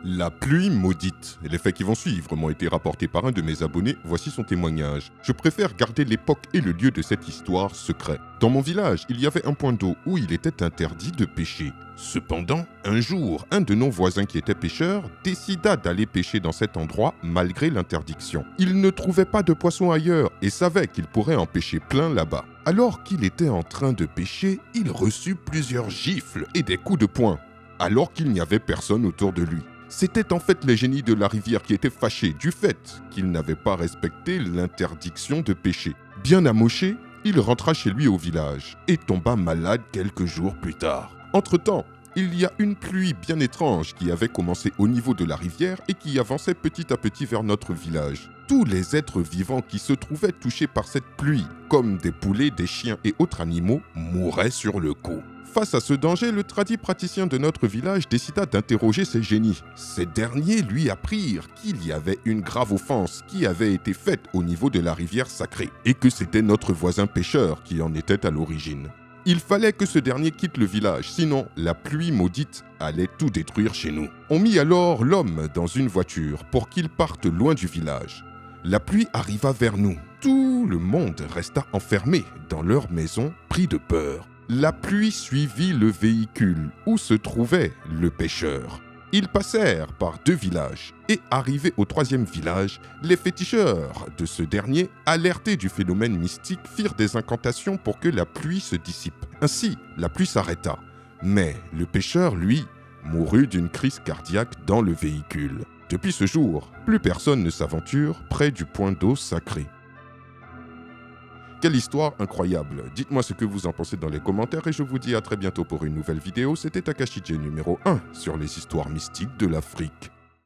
La pluie maudite. Les faits qui vont suivre m'ont été rapportés par un de mes abonnés, voici son témoignage. Je préfère garder l'époque et le lieu de cette histoire secret. Dans mon village, il y avait un point d'eau où il était interdit de pêcher. Cependant, un jour, un de nos voisins qui était pêcheur décida d'aller pêcher dans cet endroit malgré l'interdiction. Il ne trouvait pas de poissons ailleurs et savait qu'il pourrait en pêcher plein là-bas. Alors qu'il était en train de pêcher, il reçut plusieurs gifles et des coups de poing, alors qu'il n'y avait personne autour de lui. C'était en fait les génies de la rivière qui étaient fâchés du fait qu'il n'avait pas respecté l'interdiction de pêcher. Bien amoché, il rentra chez lui au village et tomba malade quelques jours plus tard. Entre-temps, il y a une pluie bien étrange qui avait commencé au niveau de la rivière et qui avançait petit à petit vers notre village. Tous les êtres vivants qui se trouvaient touchés par cette pluie, comme des poulets, des chiens et autres animaux, mouraient sur le coup. Face à ce danger, le tradit praticien de notre village décida d'interroger ces génies. Ces derniers lui apprirent qu'il y avait une grave offense qui avait été faite au niveau de la rivière sacrée et que c'était notre voisin pêcheur qui en était à l'origine. Il fallait que ce dernier quitte le village, sinon la pluie maudite allait tout détruire chez nous. On mit alors l'homme dans une voiture pour qu'il parte loin du village. La pluie arriva vers nous. Tout le monde resta enfermé dans leur maison, pris de peur. La pluie suivit le véhicule où se trouvait le pêcheur. Ils passèrent par 2 villages et arrivés au 3e village, les féticheurs de ce dernier, alertés du phénomène mystique, firent des incantations pour que la pluie se dissipe. Ainsi, la pluie s'arrêta. Mais le pêcheur, lui, mourut d'une crise cardiaque dans le véhicule. Depuis ce jour, plus personne ne s'aventure près du point d'eau sacré. Quelle histoire incroyable! Dites-moi ce que vous en pensez dans les commentaires et je vous dis à très bientôt pour une nouvelle vidéo. C'était Takashi J numéro 1 sur les histoires mystiques de l'Afrique.